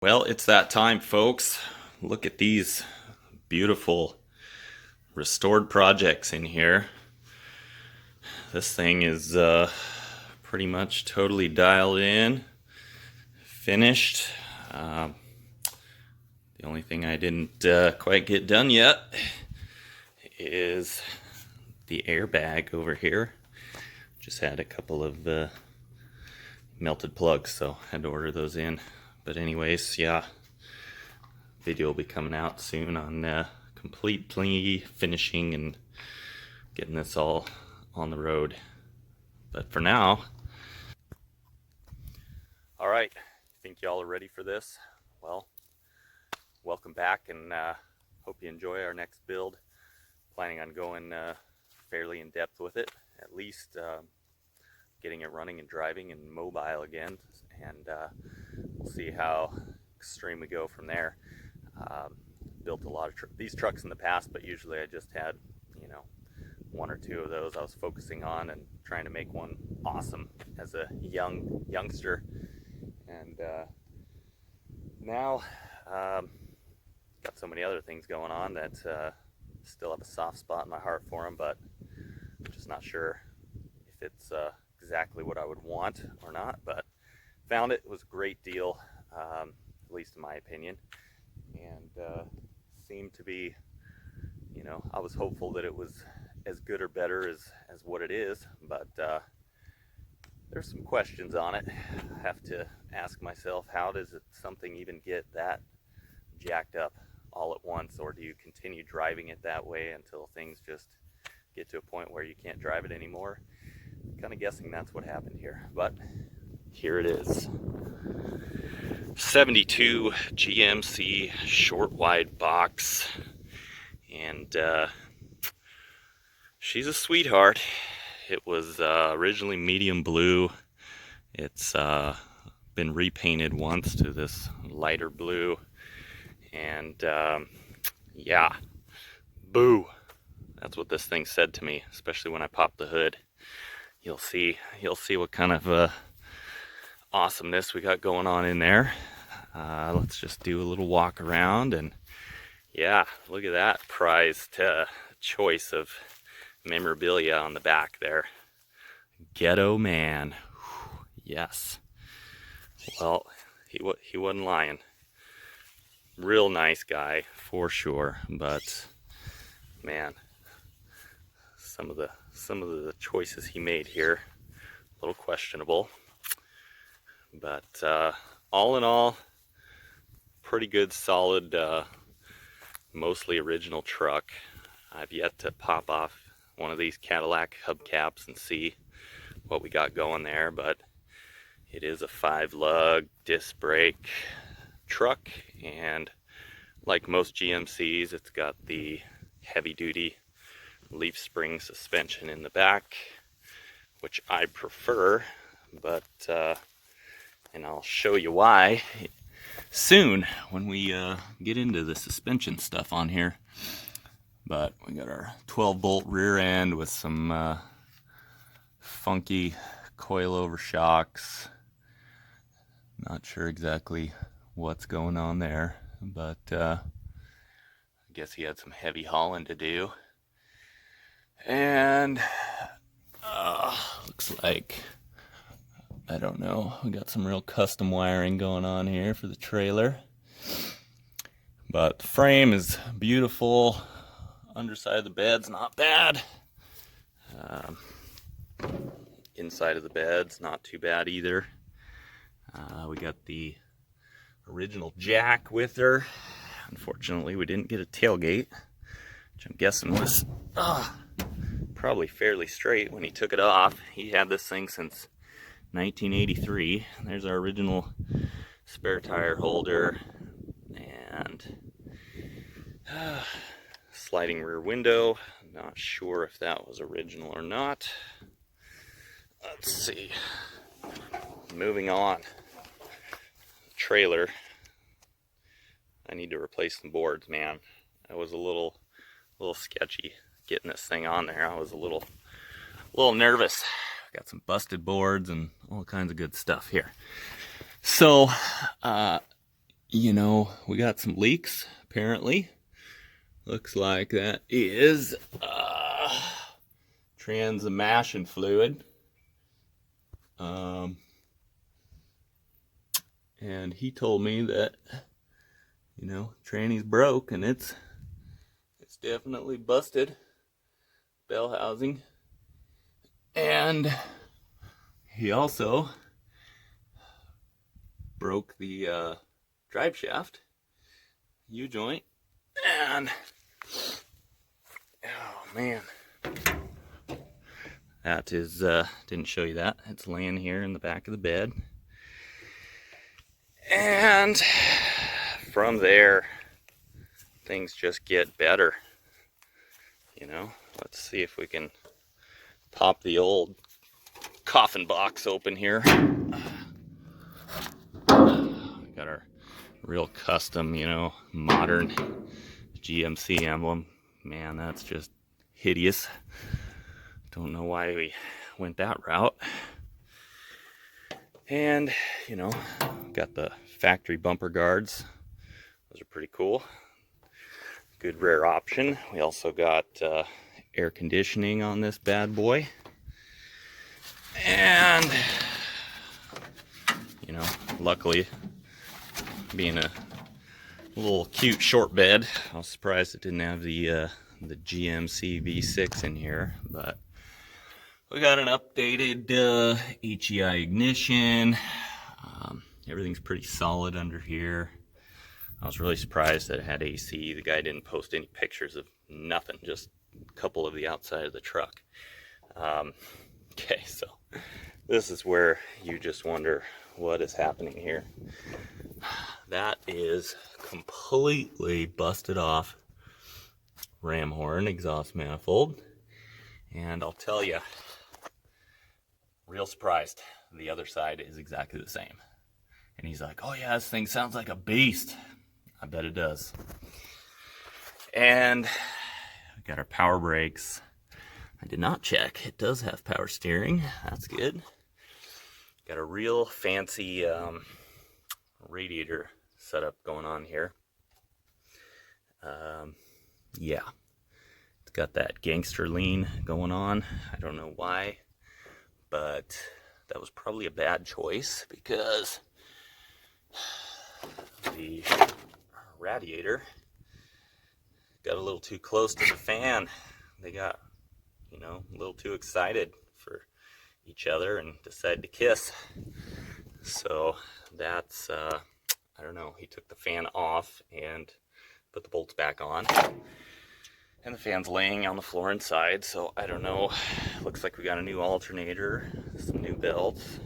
Well, it's that time, folks. Look at these beautiful restored projects in here. This thing is pretty much totally dialed in, finished. The only thing I didn't quite get done yet is the airbag over here. Just had a couple of melted plugs, so had to order those in. But anyways, yeah, video will be coming out soon on completely finishing and getting this all on the road. But for now, all right, think y'all are ready for this? Well, welcome back, and hope you enjoy our next build. Planning on going fairly in depth with it, at least getting it running and driving and mobile again, and we'll see how extreme we go from there. Built a lot of these trucks in the past, but usually I just had, one or two of those I was focusing on and trying to make one awesome as a youngster. And now got so many other things going on that still have a soft spot in my heart for them, but I'm just not sure if it's exactly what I would want or not. But found it was a great deal, at least in my opinion, and seemed to be, I was hopeful that it was as good or better as what it is, but there's some questions on it. I have to ask myself, how does something even get that jacked up all at once, or do you continue driving it that way until things just get to a point where you can't drive it anymore? I'm kind of guessing that's what happened here, but here it is. 72 GMC short wide box, and she's a sweetheart. It was originally medium blue. It's been repainted once to this lighter blue, and yeah, boo. That's what this thing said to me, especially when I popped the hood. You'll see what kind of awesomeness we got going on in there. Let's just do a little walk around, and yeah, look at that prized choice of memorabilia on the back there. Ghetto man. Yes. Well, he wasn't lying. Real nice guy for sure, but man, some of the choices he made here, a little questionable. But all in all, pretty good, solid, mostly original truck. I've yet to pop off one of these Cadillac hubcaps and see what we got going there, but it is a 5-lug disc brake truck, and like most GMCs, it's got the heavy-duty leaf spring suspension in the back, which I prefer, but and I'll show you why soon when we get into the suspension stuff on here. But we got our 12-bolt rear end with some funky coilover shocks. Not sure exactly what's going on there, but I guess he had some heavy hauling to do. And looks like, I don't know, we got some real custom wiring going on here for the trailer. But the frame is beautiful. Underside of the bed's not bad. Inside of the bed's not too bad either. We got the original jack with her. Unfortunately, we didn't get a tailgate, which I'm guessing was probably fairly straight when he took it off. He had this thing since 1983. There's our original spare tire holder, and sliding rear window. Not sure if that was original or not. Let's see. Moving on. Trailer. I need to replace some boards, man. I was a little sketchy getting this thing on there. I was a little nervous. Got some busted boards and all kinds of good stuff here. So you know, we got some leaks, apparently. Looks like that is transimation fluid. And he told me that, you know, tranny's broke and it's definitely busted. Bell housing. And he also broke the drive shaft U-joint. And oh man, that is didn't show you that. It's laying here in the back of the bed. And from there, things just get better. You know, let's see if we can pop the old coffin box open here. Got our real custom, you know, modern GMC emblem. Man, that's just hideous. Don't know why we went that route. And, you know, got the factory bumper guards. Those are pretty cool. Good rare option. We also got air conditioning on this bad boy. And, you know, luckily, being a little cute short bed, I was surprised it didn't have the GMC V6 in here, but we got an updated HEI ignition. Everything's pretty solid under here. I was really surprised that it had AC. The guy didn't post any pictures of nothing, just a couple of the outside of the truck. Okay, so this is where you just wonder what is happening here. That is completely busted off ram horn exhaust manifold. And I'll tell you, real surprised. The other side is exactly the same. And he's like, oh yeah, this thing sounds like a beast. I bet it does. And we got our power brakes. I did not check. It does have power steering. That's good. Got a real fancy radiator setup going on here. Yeah. It's got that gangster lean going on. I don't know why, but that was probably a bad choice because the radiator got a little too close to the fan. They got, you know, a little too excited for each other and decided to kiss. So that's, I don't know, he took the fan off and put the bolts back on. And the fan's laying on the floor inside, so I don't know. Looks like we got a new alternator, some new belts.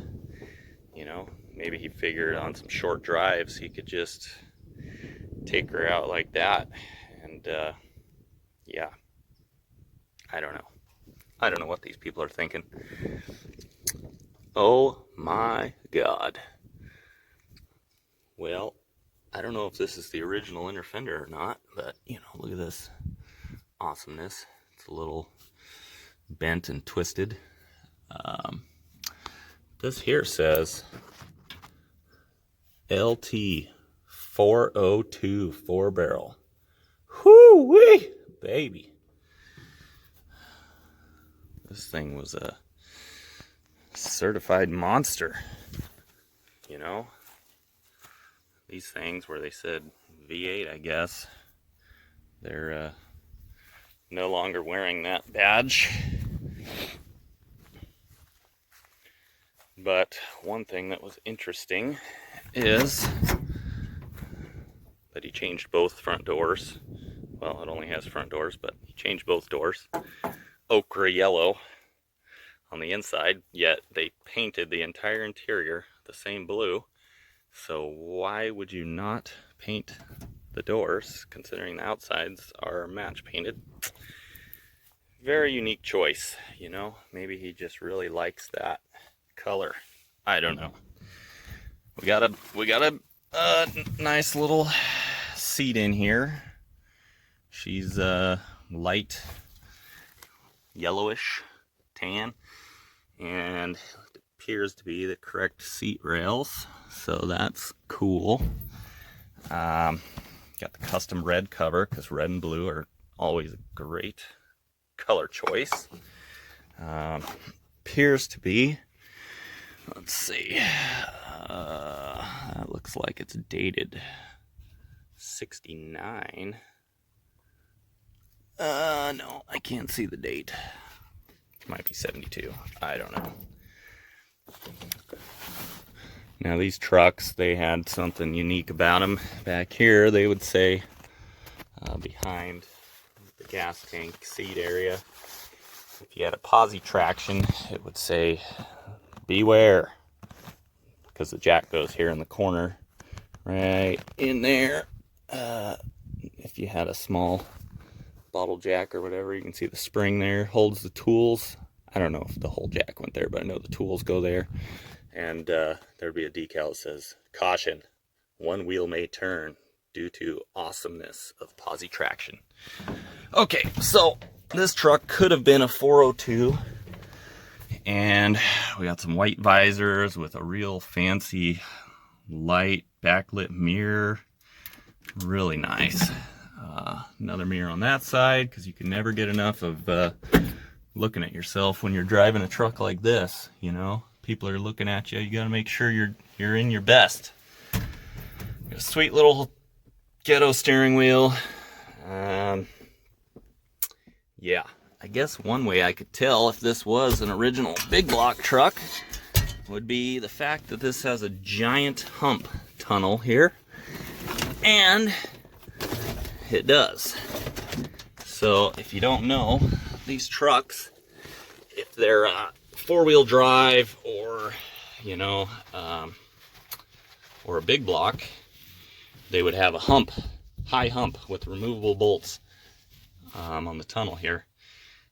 You know, maybe he figured on some short drives he could just take her out like that. And yeah, I don't know. I don't know what these people are thinking. Oh my God. Well, I don't know if this is the original inner fender or not, but you know, look at this awesomeness. It's a little bent and twisted. This here says LT 402 4 barrel. Whoo wee, baby. This thing was a certified monster. You know, these things where they said V8, I guess, they're no longer wearing that badge. But one thing that was interesting is that he changed both front doors. Well, it only has front doors, but he changed both doors. Ochre yellow on the inside, yet they painted the entire interior the same blue. So why would you not paint the doors, considering the outsides are match painted? Very unique choice, you know. Maybe he just really likes that color. I don't know. We got a nice little seat in here. She's light yellowish tan, and it appears to be the correct seat rails, so that's cool. Got the custom red cover because red and blue are always a great color choice. Appears to be, let's see, that looks like it's dated 69. No, I can't see the date. It might be 72. I don't know. Now these trucks, they had something unique about them. Back here, they would say, behind the gas tank seat area, if you had a posi traction, it would say, beware. Because the jack goes here in the corner, right in there. If you had a small bottle jack or whatever, you can see the spring there, holds the tools. I don't know if the whole jack went there, but I know the tools go there. And there'd be a decal that says, caution, one wheel may turn due to awesomeness of posi traction. Okay, so this truck could have been a 402. And we got some white visors with a real fancy light backlit mirror. Really nice. Another mirror on that side, because you can never get enough of looking at yourself when you're driving a truck like this. You know, people are looking at you. You got to make sure you're in your best. Got a sweet little ghetto steering wheel. Yeah, I guess one way I could tell if this was an original big block truck would be the fact that this has a giant hump tunnel here. And it does. So if you don't know, these trucks, if they're four-wheel drive or, you know, or a big block, they would have a hump, high hump with removable bolts on the tunnel here.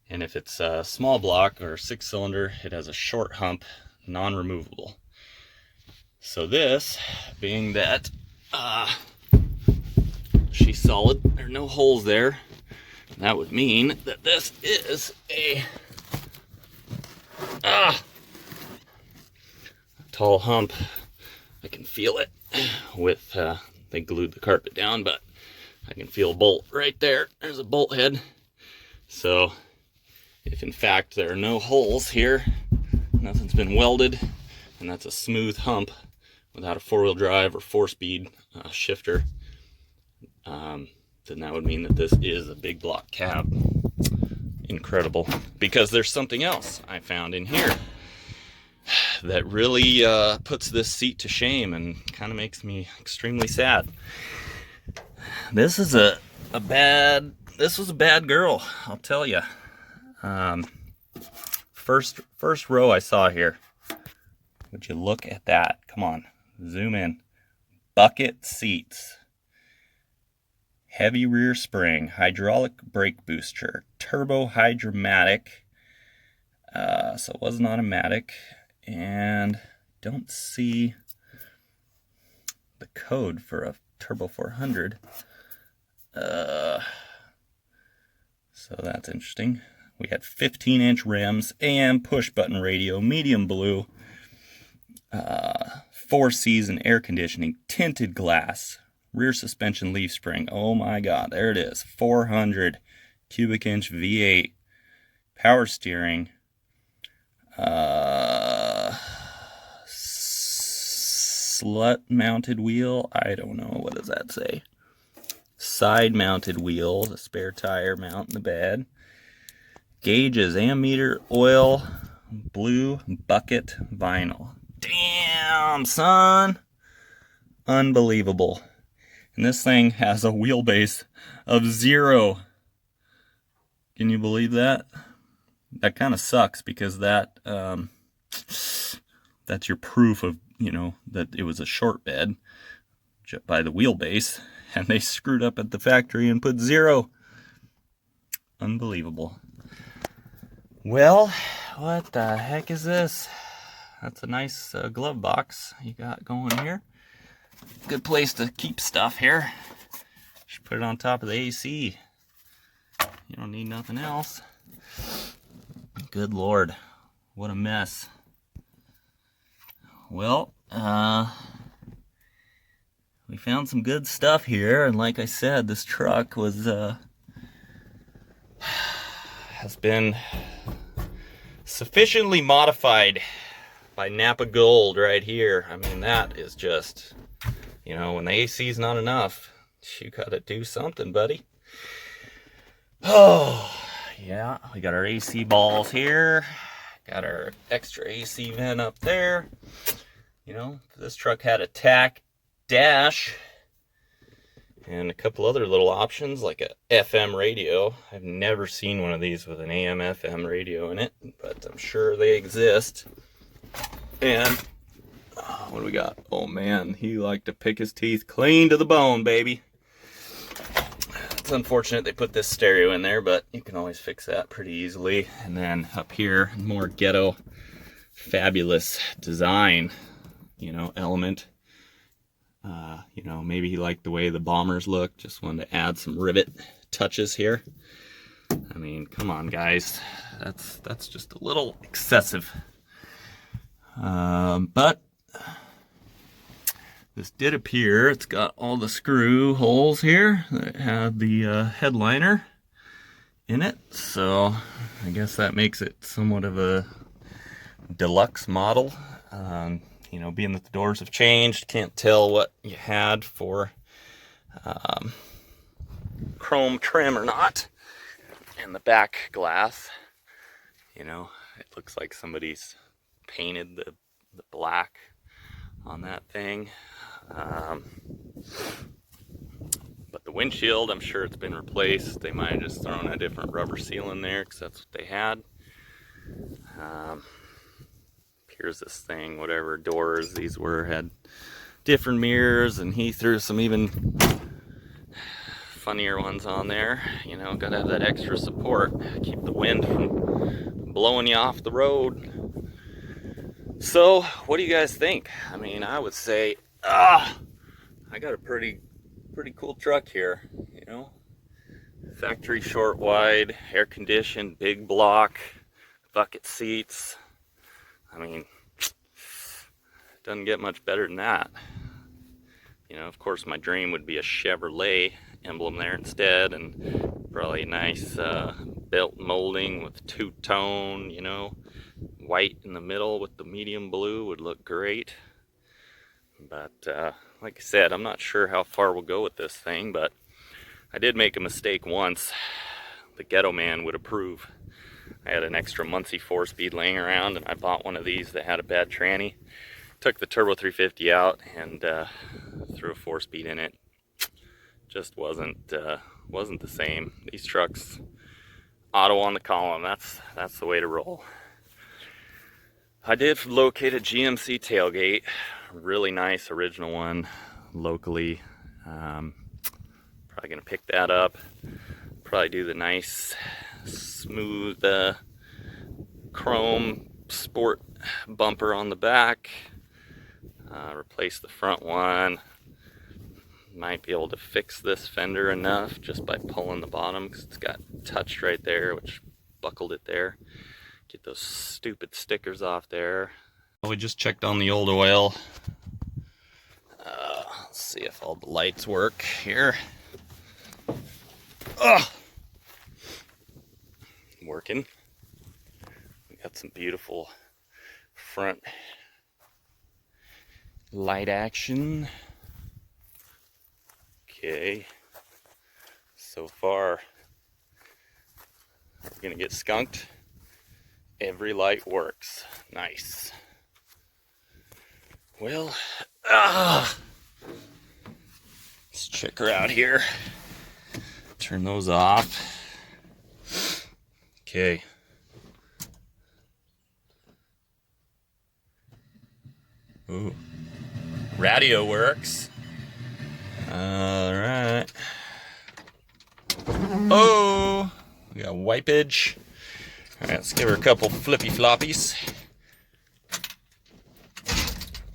And if it's a small block or 6-cylinder, it has a short hump, non-removable. So this, being that she's solid, there are no holes there, that would mean that this is a tall hump. I can feel it with, they glued the carpet down, but I can feel a bolt right there. There's a bolt head. So if in fact there are no holes here, nothing's been welded, and that's a smooth hump without a four-wheel drive or four-speed shifter, then that would mean that this is a big block cab. Incredible. Because there's something else I found in here that really puts this seat to shame and kind of makes me extremely sad. This is a bad girl, I'll tell you. First row I saw here. Would you look at that? Come on, zoom in. Bucket seats. Heavy rear spring, hydraulic brake booster, turbo hydromatic, so it wasn't automatic, and don't see the code for a Turbo 400, so that's interesting. We had 15-inch rims, AM push-button radio, medium blue, 4-season air conditioning, tinted glass, rear suspension leaf spring. Oh my God, there it is. 400 cubic inch V8, power steering, slut mounted wheel. I don't know, what does that say? Side mounted wheel, the spare tire mount in the bed. Gauges, ammeter, oil, blue bucket vinyl. Damn, son. Unbelievable. And this thing has a wheelbase of 0. Can you believe that? That kind of sucks, because that that's your proof of, you know, that it was a short bed by the wheelbase, and they screwed up at the factory and put 0. Unbelievable. Well, what the heck is this? That's a nice glove box you got going here. Good place to keep stuff here. Should put it on top of the AC. You don't need nothing else. Good Lord, what a mess. Well, we found some good stuff here, and like I said, this truck was has been sufficiently modified by Napa Gold right here. I mean, that is just, you know, when the AC's not enough, you gotta do something, buddy. Oh, yeah, we got our AC balls here. Got our extra AC vent up there. You know, this truck had a tack dash and a couple other little options like a FM radio. I've never seen one of these with an AM FM radio in it, but I'm sure they exist. And what do we got? Oh man, he liked to pick his teeth clean to the bone, baby. It's unfortunate they put this stereo in there, but you can always fix that pretty easily. And then up here, more ghetto, fabulous design, you know, element. You know, maybe he liked the way the bombers look. Just wanted to add some rivet touches here. I mean, come on, guys. That's just a little excessive. But this did appear, it's got all the screw holes here that had the headliner in it. So I guess that makes it somewhat of a deluxe model. You know, being that the doors have changed, can't tell what you had for chrome trim or not. And the back glass, you know, it looks like somebody's painted the black on that thing. But the windshield, I'm sure it's been replaced. They might have just thrown a different rubber seal in there because that's what they had. Here's this thing, whatever doors these were, had different mirrors, and he threw some even funnier ones on there. You know, gotta have that extra support, keep the wind from blowing you off the road. So, what do you guys think? I mean, I would say, I got a pretty cool truck here, you know? Factory short wide, air conditioned, big block, bucket seats. I mean, doesn't get much better than that. You know, of course, my dream would be a Chevrolet emblem there instead, and probably a nice belt molding with two-tone, you know, white in the middle with the medium blue would look great. But like I said, I'm not sure how far we'll go with this thing, but I did make a mistake once. The ghetto man would approve. I had an extra Muncie 4-speed laying around, and I bought one of these that had a bad tranny. Took the turbo 350 out and threw a 4-speed in it. Just wasn't the same. These trucks, auto on the column. That's the way to roll. I did locate a GMC tailgate, really nice original one, locally. Probably gonna pick that up. Probably do the nice smooth chrome sport bumper on the back, replace the front one. Might be able to fix this fender enough just by pulling the bottom because it's got touched right there, which buckled it there. Get those stupid stickers off there. We just checked on the old oil. Let's see if all the lights work here. Working. We got some beautiful front light action. Okay, so far we're gonna get skunked. Every light works. Nice. Well, let's check her out here. Turn those off. Okay. Ooh. Radio works. All right. Oh, we got wipeage. All right, let's give her a couple flippy floppies.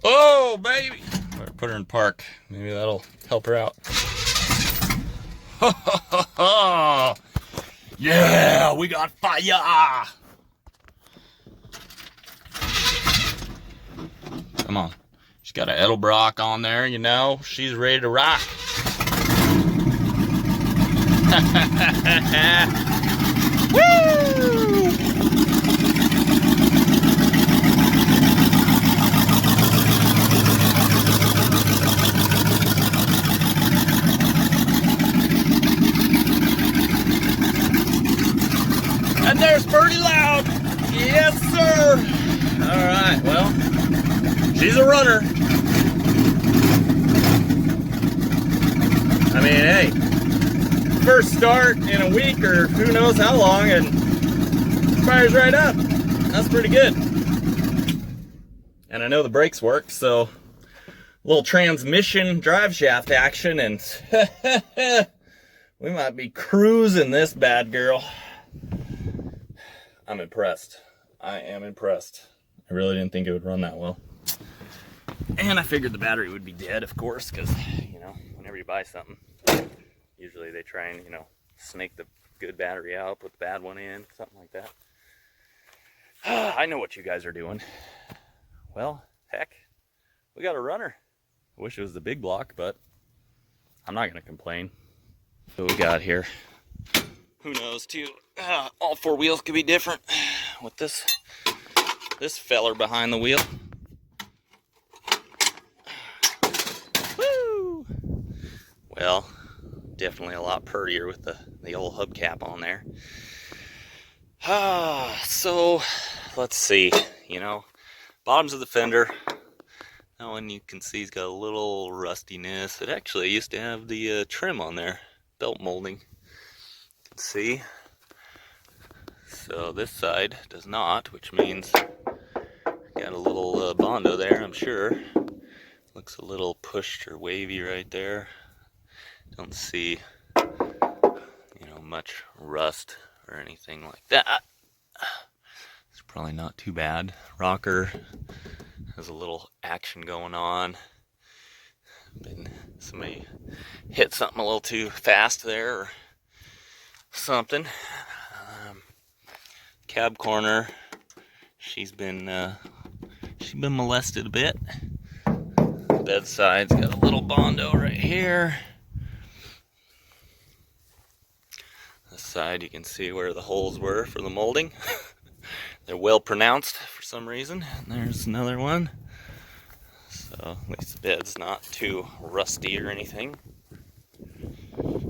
Oh, baby. Better put her in park. Maybe that'll help her out. Yeah, we got fire. Come on. She's got an Edelbrock on there, you know. She's ready to rock. Woo! And there's Birdie Loud. Yes, sir. All right, well, she's a runner. I mean, hey, first start in a week or who knows how long, and fires right up. That's pretty good. And I know the brakes work, so a little transmission drive shaft action, and we might be cruising this bad girl. I'm impressed. I am impressed. I really didn't think it would run that well. And I figured the battery would be dead, of course, because, you know, whenever you buy something, usually they try and, you know, snake the good battery out, put the bad one in, something like that. I know what you guys are doing. Well, heck, we got a runner. I wish it was the big block, but I'm not going to complain. What we got here? Who knows, too? All four wheels could be different with this feller behind the wheel. Woo! Well, definitely a lot purtier with the old hubcap on there. So let's see. You know, bottoms of the fender. That one you can see has got a little rustiness. It actually used to have the trim on there, belt molding. You can see. So this side does not, which means got a little Bondo there, I'm sure. Looks a little pushed or wavy right there. Don't see, you know, much rust or anything like that. It's probably not too bad. Rocker has a little action going on. Somebody hit something a little too fast there or something. Cab corner, she's been molested a bit. Bedside's got a little Bondo right here. This side you can see where the holes were for the molding. They're well pronounced for some reason. And there's another one. So at least the bed's not too rusty or anything.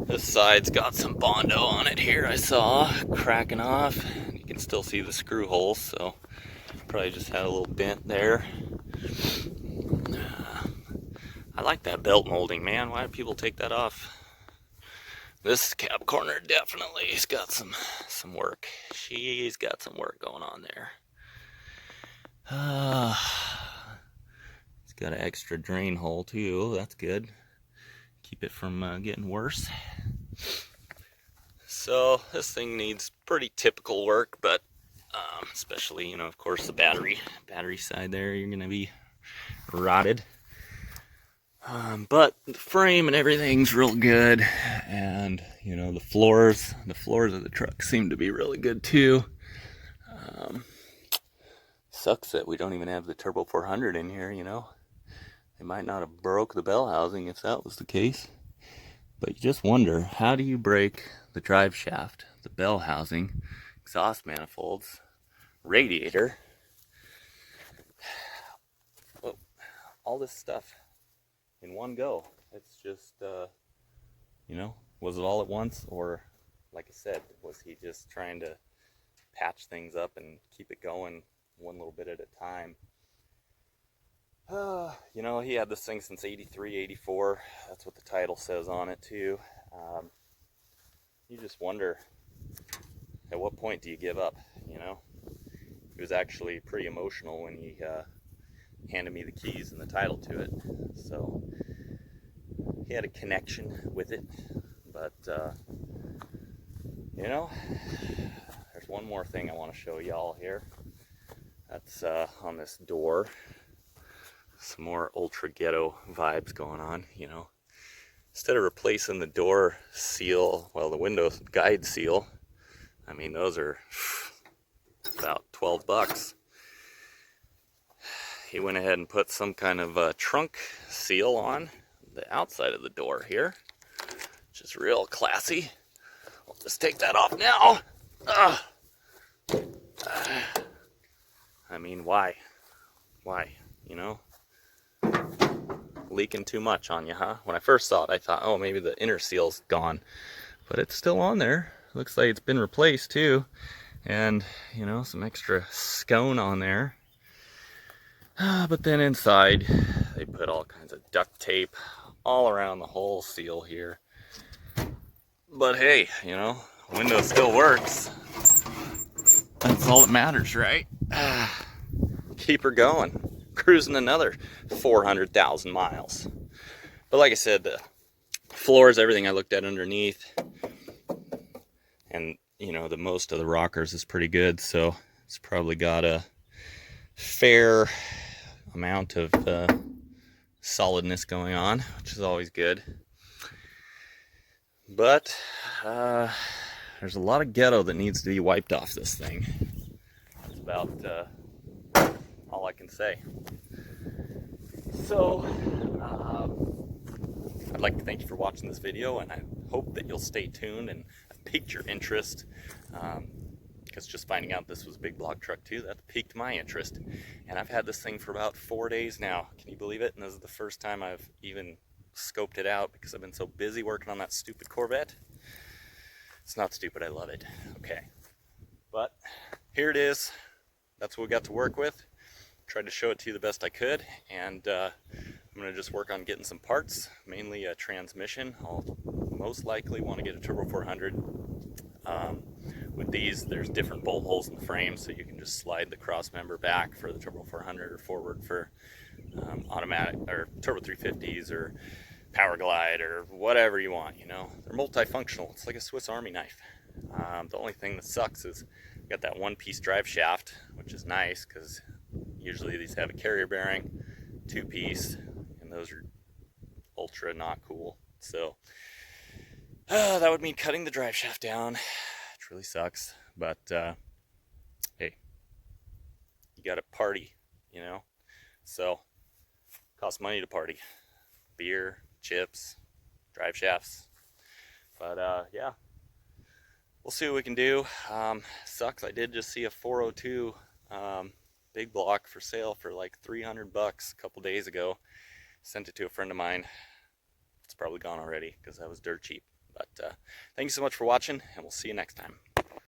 This side's got some Bondo on it here, I saw, cracking off. You can still see the screw holes, so probably just had a little bent there. I like that belt molding, man. Why do people take that off? This cab corner definitely has got some work. She's got some work going on there. It's got an extra drain hole too. That's good. Keep it from getting worse. So this thing needs pretty typical work, but especially, you know, of course, the battery side there, you're gonna be rotted. But the frame and everything's real good, and you know, the floors of the truck seem to be really good too. Sucks that we don't even have the Turbo 400 in here, you know. They might not have broke the bell housing if that was the case. But you just wonder, how do you break the drive shaft, the bell housing, exhaust manifolds, radiator, all this stuff in one go? It's just, you know, was it all at once? Or, like I said, was he just trying to patch things up and keep it going one little bit at a time? You know, he had this thing since 83, 84. That's what the title says on it too. You just wonder, at what point do you give up, you know? He was actually pretty emotional when he handed me the keys and the title to it. So he had a connection with it. But, you know, there's one more thing I want to show y'all here. That's on this door. Some more ultra ghetto vibes going on, you know. Instead of replacing the door seal, well, the window guide seal, I mean, those are about $12. he went ahead and put some kind of trunk seal on the outside of the door here, which is real classy. I'll just take that off now. I mean, why? Why? You know? Leaking too much on you, huh? When I first saw it, I thought, oh, maybe the inner seal's gone. But it's still on there. Looks like it's been replaced too. And, you know, some extra scone on there. But then inside, they put all kinds of duct tape all around the whole seal here. But hey, you know, window still works. That's all that matters, right? Keep her going. Cruising another 400,000 miles. But like I said, the floors, everything I looked at underneath, and you know, the most of the rockers is pretty good, so it's probably got a fair amount of solidness going on, which is always good. But there's a lot of ghetto that needs to be wiped off this thing. That's about all I can say. So I'd like to thank you for watching this video, and I hope that you'll stay tuned, and I've piqued your interest, because just finding out this was a big block truck too, that piqued my interest. And I've had this thing for about 4 days now. Can you believe it? And this is the first time I've even scoped it out because I've been so busy working on that stupid Corvette. It's not stupid, I love it. Okay, but here it is. That's what we got to work with. Tried to show it to you the best I could, and I'm going to just work on getting some parts, mainly a transmission. I'll most likely want to get a Turbo 400. With these, there's different bolt holes in the frame, so you can just slide the cross member back for the Turbo 400 or forward for automatic or Turbo 350s or Power Glide or whatever you want, you know. They're multifunctional. It's like a Swiss Army knife. The only thing that sucks is you got that one-piece drive shaft, which is nice because usually these have a carrier bearing, two-piece, and those are ultra not cool. So that would mean cutting the drive shaft down, which really sucks. But hey, you got to party, you know. So costs money to party. Beer, chips, drive shafts. But yeah, we'll see what we can do. Sucks. I did just see a 402 big block for sale for like $300 a couple days ago. Sent it to a friend of mine. It's probably gone already because that was dirt cheap. But thank you so much for watching, and we'll see you next time.